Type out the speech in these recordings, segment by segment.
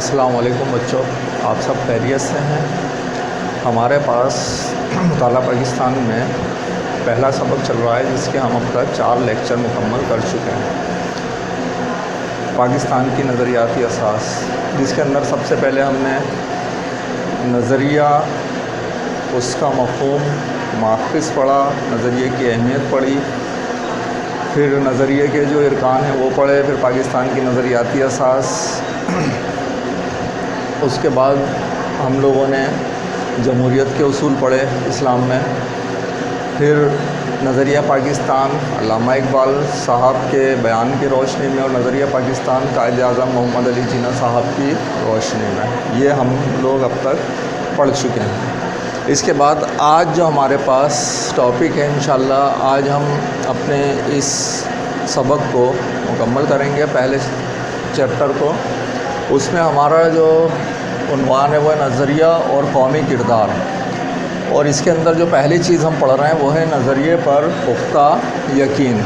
अस्सलाम वालेकुम बच्चों, आप सब खैरियत से हैं। हमारे पास मुताला पाकिस्तान में पहला सबक चल रहा है, जिसके हम अब तक 4 लेक्चर मुकम्मल कर चुके हैं। पाकिस्तान की नज़रियाती असास, जिसके अंदर सबसे पहले हमने नज़रिया, उसका मफ़हूम, माक़िस पढ़ा, नज़रिए की अहमियत पढ़ी, फिर नज़रिए के जो इरकान हैं वो पढ़े, फिर पाकिस्तान की नज़रियाती असास। उसके बाद हम लोगों ने जमहूरियत के उसूल पढ़े इस्लाम में। फिर नज़रिया पाकिस्तान अल्लामा इकबाल साहब के बयान की रोशनी में और नज़रिया पाकिस्तान कायद आज़म मोहम्मद अली जिन्ना साहब की रोशनी में, ये हम लोग अब तक पढ़ चुके हैं। इसके बाद आज जो हमारे पास टॉपिक है, इंशाअल्लाह आज हम अपने इस सबक को मुकम्मल करेंगे, पहले चैप्टर को। उसमें हमारा जो उन्वान है वो नज़रिया और कौमी किरदार, और इसके अंदर जो पहली चीज़ हम पढ़ रहे हैं वो है नज़रिए पर पुख्ता यकीन।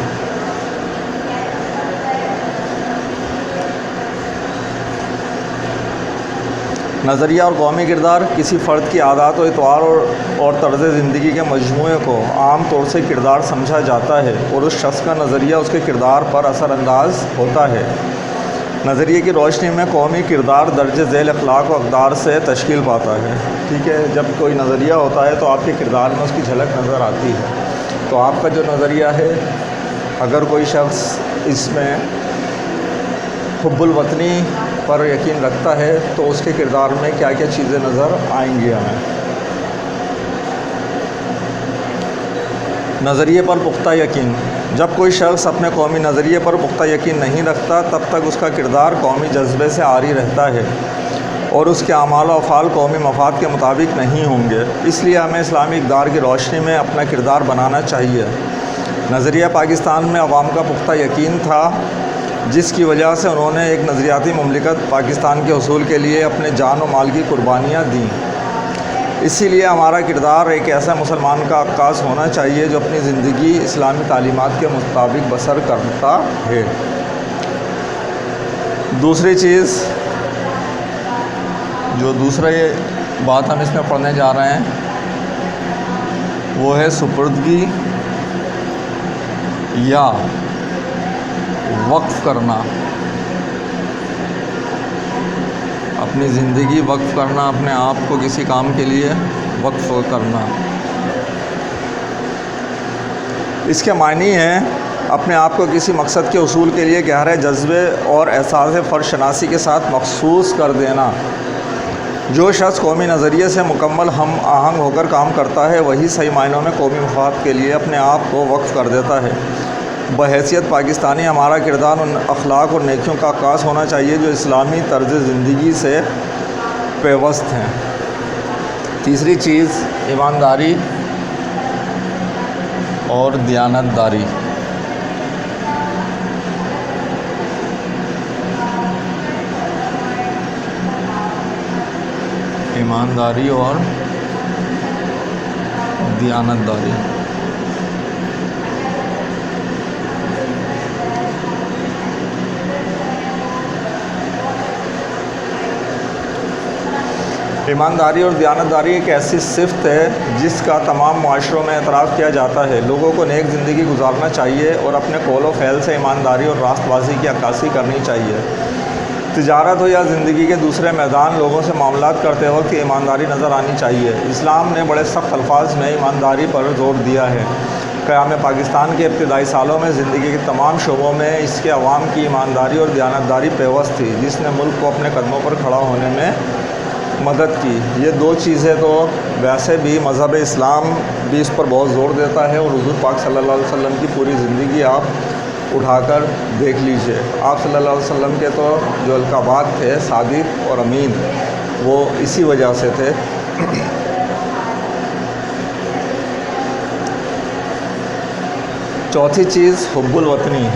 नज़रिया और कौमी किरदार किसी फ़र्द की आदत व इतवार और तर्ज़ ज़िंदगी के मजमूए को आम तौर से किरदार समझा जाता है, और उस शख्स का नज़रिया उसके किरदार पर असरअंदाज होता है। नज़रिए की रोशनी में कौमी किरदार दर्ज झेल अखलाक व अक़दार से तश्कील पाता है। ठीक है, जब कोई नज़रिया होता है तो आपके किरदार में उसकी झलक नज़र आती है। तो आपका जो नज़रिया है, अगर कोई शख्स इसमें हुब्बुल वतनी पर यकीन रखता है तो उसके किरदार में क्या क्या चीज़ें नज़र आएंगी हमें। नज़रिए पर पुख्ता यकीन, जब कोई शख्स अपने कौमी नज़रिए पर पुख्ता यकीन नहीं रखता तब तक उसका किरदार कौमी जज्बे से आरी रहता है और उसके अमाल व अफ़ाल कौमी मफाद के मुताबिक नहीं होंगे। इसलिए हमें इस्लामी इक़दार की रोशनी में अपना किरदार बनाना चाहिए। नज़रिया पाकिस्तान में अवाम का पुख्ता यकीन था, जिसकी वजह से उन्होंने एक नज़रियाती मुमलिकत पाकिस्तान के हुसूल के लिए अपने जान व माल की कुर्बानियाँ दीं। इसीलिए हमारा किरदार एक ऐसा मुसलमान का अक्कास होना चाहिए जो अपनी ज़िंदगी इस्लामी तालीमात के मुताबिक बसर करता है। दूसरी चीज़, जो दूसरा ये बात हम इसमें पढ़ने जा रहे हैं वो है सुपुर्दगी या वक्फ़ करना। अपनी ज़िंदगी वक्फ़ करना, अपने आप को किसी काम के लिए वक्फ़ करना। इसके मायने हैं अपने आप को किसी मकसद के उसूल के लिए गहरे जज्बे और एहसास फ़र्शनासी के साथ मखसूस कर देना। जो शख्स कौमी नज़रिए से मुकम्मल हम आहंग होकर काम करता है वही सही मायनों में कौमी मफाद के लिए अपने आप को वक्फ़ कर देता है। बहैसियत पाकिस्तानी हमारा किरदार उन अखलाक और नेकियों का आकाश होना चाहिए जो इस्लामी तर्ज़ ज़िंदगी से पेवस्त हैं। तीसरी चीज़, ईमानदारी और दियानतदारी। ईमानदारी और दियानतदारी। ईमानदारी और दियानतदारी एक ऐसी सिफ़त है जिसका तमाम माशरों में एतराफ़ किया जाता है। लोगों को नेक ज़िंदगी गुजारना चाहिए और अपने कौल व फ़ैल से ईमानदारी और रास्तबाज़ी की अक्कासी करनी चाहिए। तिजारत हो या ज़िंदगी के दूसरे मैदान, लोगों से मामलात करते वक्त ईमानदारी नज़र आनी चाहिए। इस्लाम ने बड़े सख्त अल्फाज में ईमानदारी पर ज़ोर दिया है। क़याम पाकिस्तान के इब्तिदाई सालों में ज़िंदगी के तमाम शोबों में इसके अवाम की ईमानदारी और दियानतदारी पेवस्त थी, जिसने मुल्क को अपने कदमों पर खड़ा होने में मदद की। ये दो चीज़ें तो वैसे भी मज़हब इस्लाम भी इस पर बहुत ज़ोर देता है, और हुज़ूर पाक सल्लल्लाहु अलैहि वसल्लम की पूरी ज़िंदगी आप उठाकर देख लीजिए। आप सल्लल्लाहु अलैहि वसल्लम के तो जो अलक़ाबात थे, सादिक़ और अमीन, वो इसी वजह से थे। चौथी चीज़, हुब्बुल वतनी।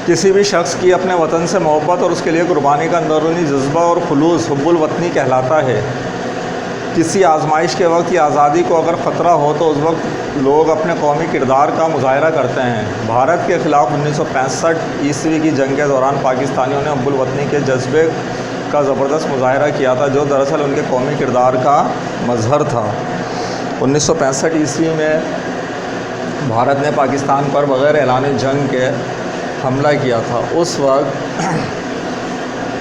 किसी भी शख्स की अपने वतन से मोहब्बत और उसके लिए कुर्बानी का अंदरूनी जज्बा और खुलूस हुब्बुल वतनी कहलाता है। किसी आजमाइश के वक्त या आज़ादी को अगर ख़तरा हो तो उस वक्त लोग अपने कौमी किरदार का मुजाहरा करते हैं। भारत के ख़िलाफ़ 1965 ईस्वी की जंग के दौरान पाकिस्तानियों ने हुब्बुल वतनी के जज्बे का ज़बरदस्त मुजाहरा किया था, जो दरअसल उनके कौमी किरदार का मज़हर था। 1965 ईस्वी में भारत ने पाकिस्तान पर बग़ैर ऐलान जंग के हमला किया था। उस वक्त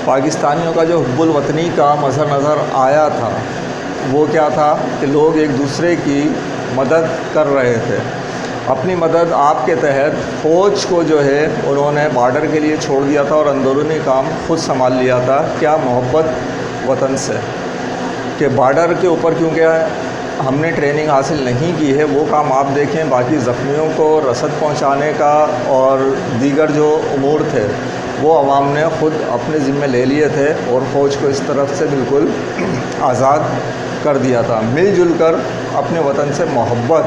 पाकिस्तानियों का जो हुब्बुल वतनी का मज़हर नज़र आया था वो क्या था कि लोग एक दूसरे की मदद कर रहे थे। अपनी मदद आपके तहत फ़ौज को जो है उन्होंने बॉर्डर के लिए छोड़ दिया था और अंदरूनी काम खुद संभाल लिया था। क्या मोहब्बत वतन से कि बॉर्डर के ऊपर क्योंकि हमने ट्रेनिंग हासिल नहीं की है, वो काम आप देखें। बाकी ज़ख्मियों को रसद पहुंचाने का और दीगर जो उमूर थे वो अवाम ने ख़ुद अपने ज़िम्मे ले लिए थे और फ़ौज को इस तरफ से बिल्कुल आज़ाद कर दिया था। मिलजुल कर अपने वतन से मोहब्बत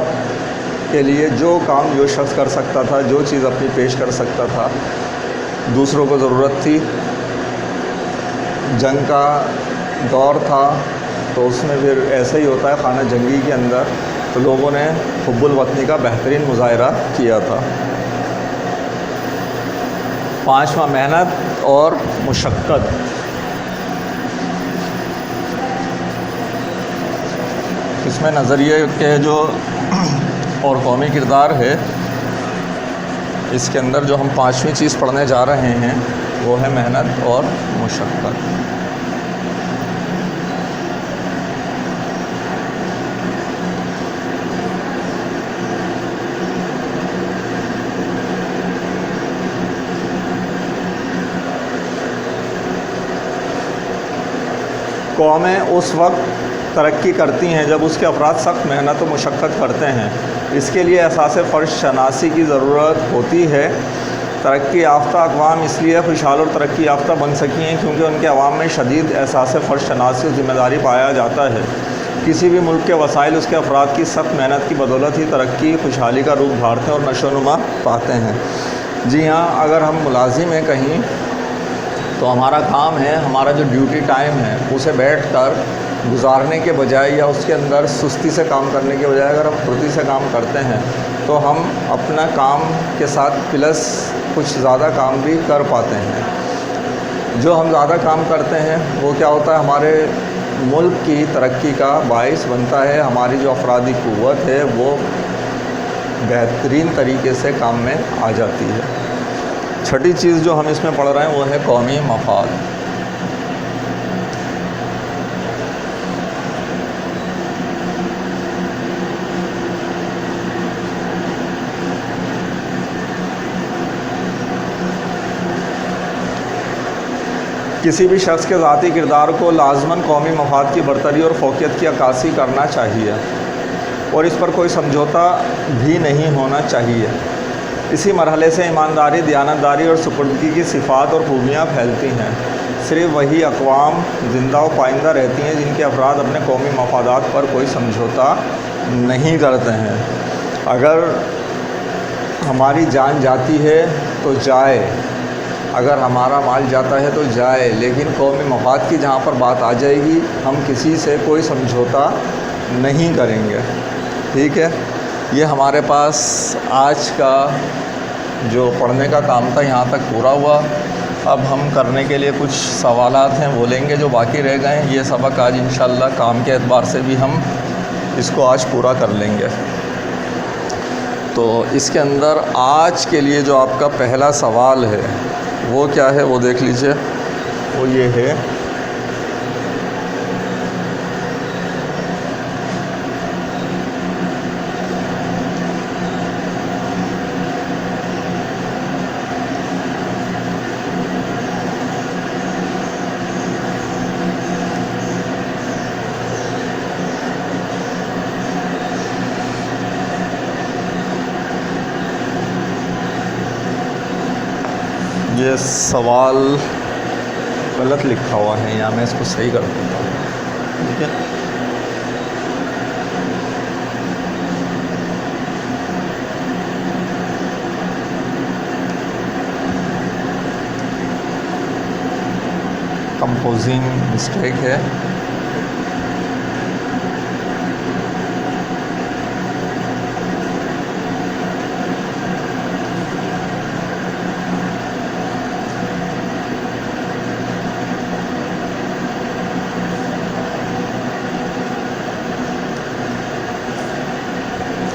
के लिए जो काम जो शख्स कर सकता था, जो चीज़ अपनी पेश कर सकता था, दूसरों को ज़रूरत थी। जंग का दौर था तो उसमें फिर ऐसा ही होता है खाना जंगी के अंदर, तो लोगों ने हुब्बुल वतनी का बेहतरीन मुजाहरा किया था। पाँचवा, मेहनत और मुशक्क़त। इसमें नज़रिए के जो और कौमी किरदार है, इसके अंदर जो हम पांचवी चीज़ पढ़ने जा रहे हैं वो है मेहनत और मुशक्क़त। कौमें उस वक्त तरक्की करती हैं जब उसके अफराद सख्त मेहनत और मुशक्क़त करते हैं। इसके लिए एहसास फ़र्श शनासी की ज़रूरत होती है। तरक्की याफ्ता अक़वाम इसलिए खुशहाल और तरक्की याफ्ता बन सकी हैं क्योंकि उनके अवाम में शदीद एहसास फ़र्श शनासी और ज़िम्मेदारी पाया जाता है। किसी भी मुल्क के वसाइल उसके अफराद की सख्त मेहनत की बदौलत ही तरक्की खुशहाली का रूप धारते हैं और नशोनुमा पाते हैं। जी हाँ, अगर हम मुलाजिम हैं कहीं तो हमारा काम है, हमारा जो ड्यूटी टाइम है उसे बैठकर गुजारने के बजाय या उसके अंदर सुस्ती से काम करने के बजाय अगर हम फुर्ती से काम करते हैं तो हम अपना काम के साथ प्लस कुछ ज़्यादा काम भी कर पाते हैं। जो हम ज़्यादा काम करते हैं वो क्या होता है, हमारे मुल्क की तरक्की का बाइस बनता है। हमारी जो अफरादी क़ुव्वत है वो बेहतरीन तरीके से काम में आ जाती है। छठी चीज़ जो हम इसमें पढ़ रहे हैं वो है कौमी मफाद। किसी भी शख्स के ज़ाती किरदार को लाजमन कौमी मफाद की बरतरी और फ़ौक़ियत की अक्कासी करना चाहिए और इस पर कोई समझौता भी नहीं होना चाहिए। इसी मरहले से ईमानदारी, दयानतदारी और सुपुर्दगी की सिफ़ात और खूबियाँ फैलती हैं। सिर्फ़ वही अक़वाम ज़िंदा व पाइंदा रहती हैं जिनके अफराद अपने कौमी मफादात पर कोई समझौता नहीं करते हैं। अगर हमारी जान जाती है तो जाए, अगर हमारा माल जाता है तो जाए, लेकिन कौमी मफाद की जहाँ पर बात आ जाएगी हम किसी से कोई समझौता नहीं करेंगे। ठीक है, ये हमारे पास आज का जो पढ़ने का काम था यहाँ तक पूरा हुआ। अब हम करने के लिए कुछ सवालात हैं वो लेंगे जो बाकी रह गए हैं। ये सबक आज इंशाअल्लाह काम के एतबार से भी हम इसको आज पूरा कर लेंगे। तो इसके अंदर आज के लिए जो आपका पहला सवाल है वो क्या है वो देख लीजिए। वो ये है, ये सवाल गलत लिखा हुआ है यहाँ, मैं इसको सही कर देता हूँ। ठीक है, कंपोजिंग मिस्टेक है।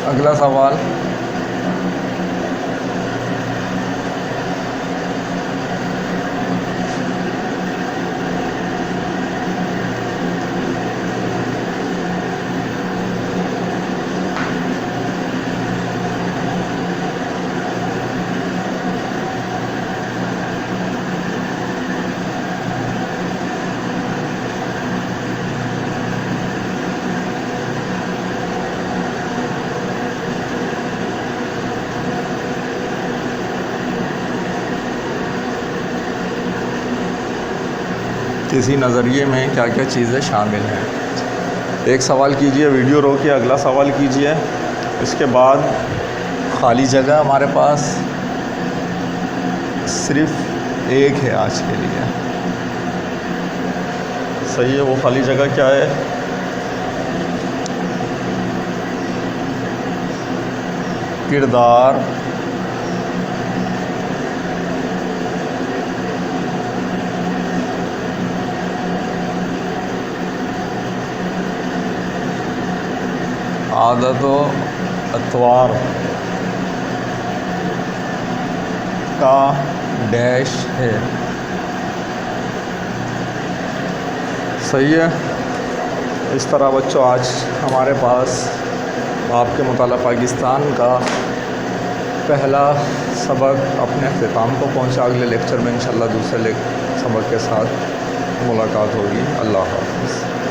अगला सवाल, किसी नज़रिए में क्या क्या चीज़ें शामिल हैं। एक सवाल कीजिए, वीडियो रोकिए, अगला सवाल कीजिए। इसके बाद खाली जगह हमारे पास सिर्फ एक है आज के लिए। सही है, वो खाली जगह क्या है? किरदार आदतों अतवार का डैश है। सही है। इस तरह बच्चों आज हमारे पास आपके मुताला पाकिस्तान का पहला सबक अपने अख्ताम को पहुंचा। अगले लेक्चर में इंशाल्लाह दूसरे सबक के साथ मुलाकात होगी। अल्लाह हाफ़िज़।